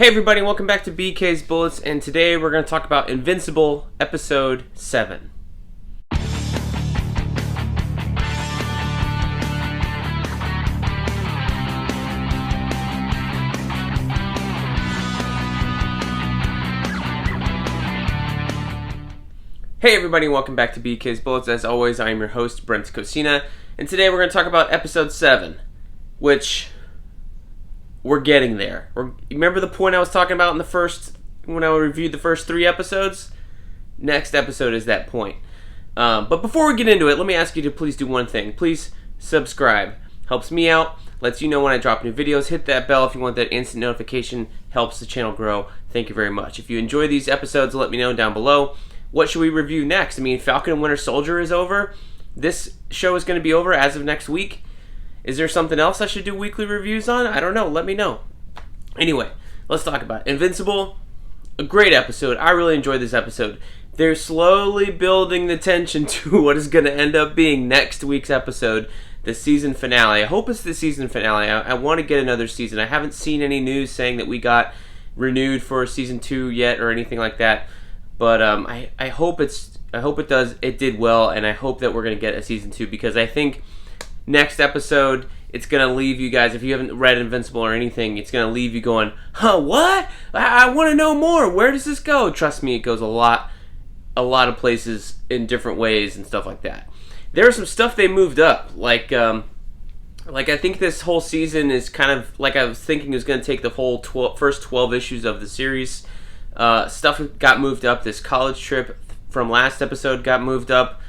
Hey everybody, welcome back to BK's Bullets, and today we're going to talk about Invincible, Episode 7. Hey everybody, welcome back to BK's Bullets. As always, I am your host, Brent, and today we're going to talk about Episode 7, which... we're getting there. Remember the point I was talking about when I reviewed the first 3 episodes? Next episode is that point. But before we get into it, let me ask you to please do one thing. Please subscribe. Helps me out. Lets you know when I drop new videos. Hit that bell if you want that instant notification. Helps the channel grow. Thank you very much. If you enjoy these episodes, let me know down below. What should we review next? I mean, Falcon and Winter Soldier is over. This show is going to be over as of next week. Is there something else I should do weekly reviews on? I don't know. Let me know. Anyway, let's talk about it. Invincible, a great episode. I really enjoyed this episode. They're slowly building the tension to what is going to end up being next week's episode, the season finale. I hope it's the season finale. I want to get another season. I haven't seen any news saying that we got renewed for season 2 yet or anything like that. But I hope it did well, and I hope that we're going to get a season 2 because I think next episode, it's going to leave you guys, if you haven't read Invincible or anything, it's going to leave you going, huh, what? I want to know more. Where does this go? Trust me, it goes a lot of places in different ways and stuff like that. There's some stuff they moved up. Like I think this whole season is kind of, like I was thinking it was going to take the whole first 12 issues of the series. Stuff got moved up. This college trip from last episode got moved up.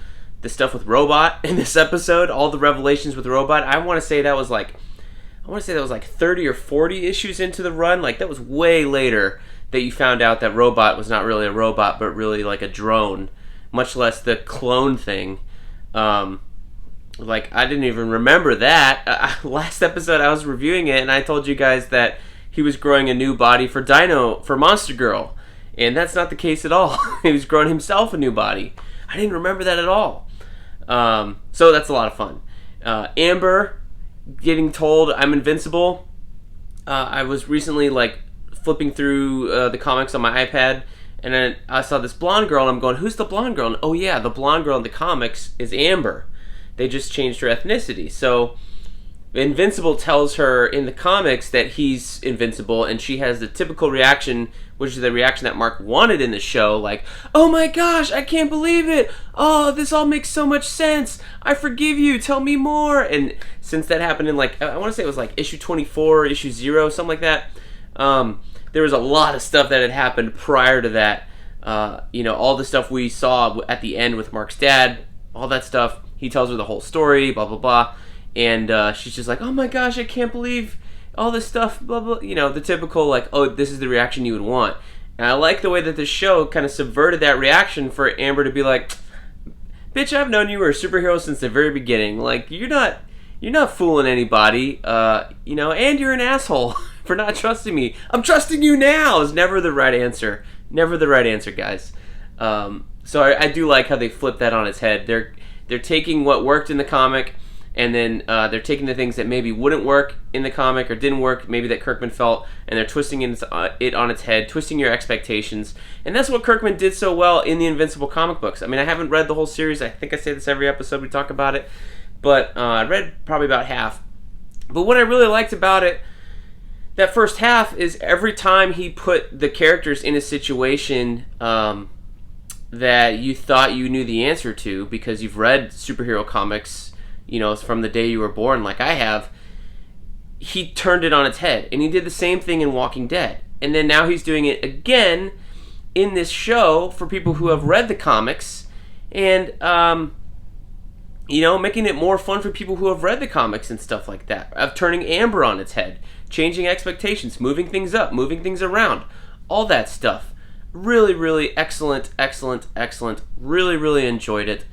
The stuff with Robot in this episode, all the revelations with Robot, I want to say that was like 30 or 40 issues into the run. Like, that was way later that you found out that Robot was not really a robot, but really like a drone, much less the clone thing. Like, I didn't even remember that. Last episode I was reviewing it, and I told you guys that he was growing a new body for Monster Girl, and that's not the case at all. He was growing himself a new body. I didn't remember that at all. So that's a lot of fun. Amber getting told I'm invincible. I was recently flipping through the comics on my iPad, and then I saw this blonde girl, and I'm going, who's the blonde girl? And oh yeah, the blonde girl in the comics is Amber. They just changed her ethnicity. So Invincible tells her in the comics that he's invincible, and she has the typical reaction, which is the reaction that Mark wanted in the show, like, oh my gosh, I can't believe it! Oh, this all makes so much sense! I forgive you, tell me more! And since that happened in, I want to say it was issue 24, issue 0, something like that, there was a lot of stuff that had happened prior to that. All the stuff we saw at the end with Mark's dad, all that stuff, he tells her the whole story, blah, blah, blah. And she's just like, oh my gosh, I can't believe all this stuff, blah, blah. The typical, oh, this is the reaction you would want. And I like the way that this show kind of subverted that reaction for Amber to be like, bitch, I've known you were a superhero since the very beginning. Like, you're not fooling anybody, and you're an asshole for not trusting me. I'm trusting you now is never the right answer. Never the right answer, guys. So I do like how they flip that on its head. They're taking what worked in the comic, and then they're taking the things that maybe wouldn't work in the comic or didn't work, maybe that Kirkman felt, and they're twisting it on its head, twisting your expectations. And that's what Kirkman did so well in the Invincible comic books. I mean, I haven't read the whole series. I think I say this every episode we talk about it. But I read probably about half. But what I really liked about it, that first half, is every time he put the characters in a situation that you thought you knew the answer to because you've read superhero comics, from the day you were born, like I have, he turned it on its head. And he did the same thing in Walking Dead. And then now he's doing it again in this show for people who have read the comics. And, making it more fun for people who have read the comics and stuff like that. Of turning Amber on its head. Changing expectations. Moving things up. Moving things around. All that stuff. Really, really excellent. Really, really enjoyed it.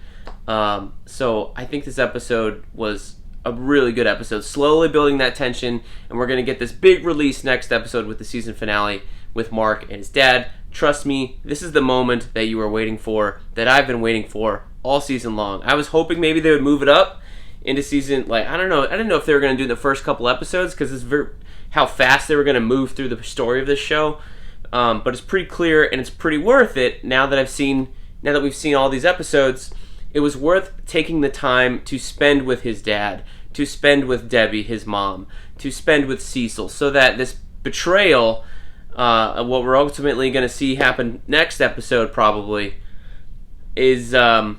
So I think this episode was a really good episode, slowly building that tension, and we're going to get this big release next episode with the season finale with Mark and his dad. Trust me, this is the moment that you were waiting for, that I've been waiting for all season long. I was hoping maybe they would move it up into season, I didn't know if they were going to do the first couple episodes, because how fast they were going to move through the story of this show. But it's pretty clear, and it's pretty worth it now that we've seen all these episodes. It was worth taking the time to spend with his dad, to spend with Debbie, his mom, to spend with Cecil, so that this betrayal, what we're ultimately going to see happen next episode probably, is going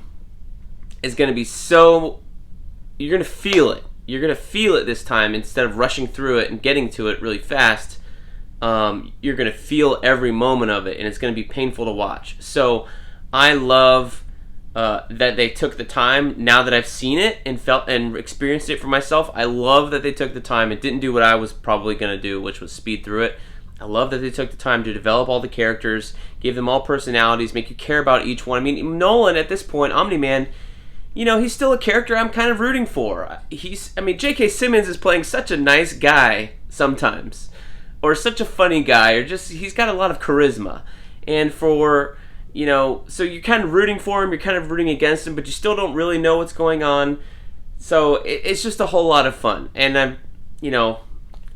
to be so... You're going to feel it. You're going to feel it this time instead of rushing through it and getting to it really fast. You're going to feel every moment of it, and it's going to be painful to watch. So I love that they took the time, now that I've seen it and felt and experienced it for myself. I love that they took the time and didn't do what I was probably going to do, which was speed through it. I love that they took the time to develop all the characters, give them all personalities, make you care about each one. I mean, Nolan at this point, Omni-Man, you know, he's still a character I'm kind of rooting for. J.K. Simmons is playing such a nice guy sometimes, or such a funny guy, or just, he's got a lot of charisma. And for, you know, so you're kind of rooting for him, you're kind of rooting against him, but you still don't really know what's going on. So it's just a whole lot of fun. And I'm,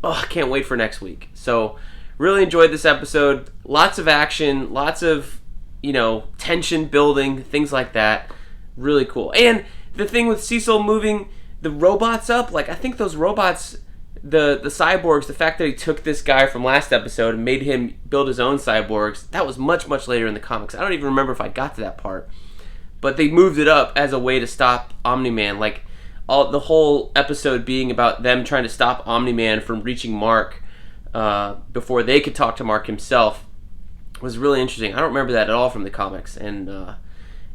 I can't wait for next week. So really enjoyed this episode. Lots of action, lots of, tension building, things like that. Really cool. And the thing with Cecil moving the robots up, like, I think those robots, the cyborgs, the fact that he took this guy from last episode and made him build his own cyborgs, that was much, much later in the comics. I don't even remember if I got to that part. But they moved it up as a way to stop Omni-Man. Like, the whole episode being about them trying to stop Omni-Man from reaching Mark before they could talk to Mark himself was really interesting. I don't remember that at all from the comics. And,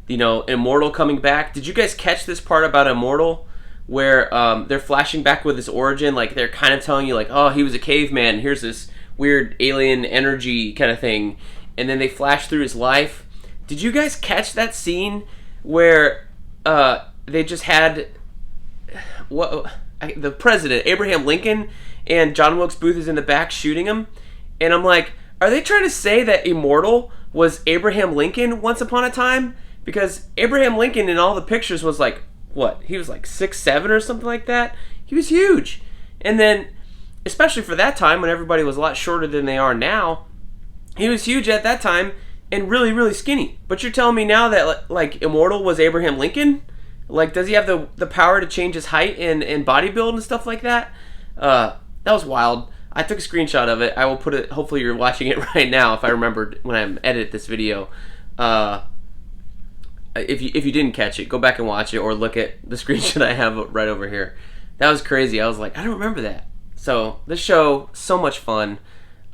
Immortal coming back. Did you guys catch this part about Immortal? Where they're flashing back with his origin, like they're kind of telling you, like, oh, he was a caveman, here's this weird alien energy kind of thing, and then they flash through his life. Did you guys catch that scene where they just had the president, Abraham Lincoln, and John Wilkes Booth is in the back shooting him? And I'm like, are they trying to say that Immortal was Abraham Lincoln once upon a time? Because Abraham Lincoln in all the pictures was like, what? He was like 6'7" or something like that. He was huge. And then, especially for that time when everybody was a lot shorter than they are now, he was huge at that time and really, really skinny. But you're telling me now that, like, Immortal was Abraham Lincoln? Like, does he have the power to change his height and body build and stuff like that? That was wild. I took a screenshot of it. I will put it, hopefully you're watching it right now if I remembered when I edit this video. If you didn't catch it, go back and watch it, or look at the screenshot I have right over here. That was crazy. I was like, I don't remember that. So this show, so much fun.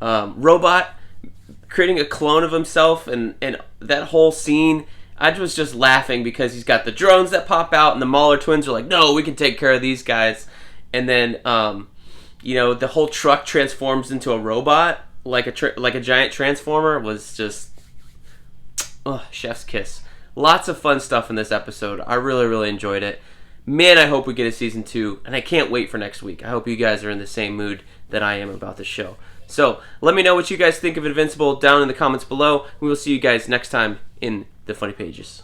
Robot creating a clone of himself, and that whole scene, I was just laughing because he's got the drones that pop out, and the Mauler twins are like, no, we can take care of these guys. And then the whole truck transforms into a robot, like a giant transformer. It was just chef's kiss. Lots of fun stuff in this episode. I really, really enjoyed it. Man, I hope we get a season 2, and I can't wait for next week. I hope you guys are in the same mood that I am about the show. So, let me know what you guys think of Invincible down in the comments below. We will see you guys next time in the Funny Pages.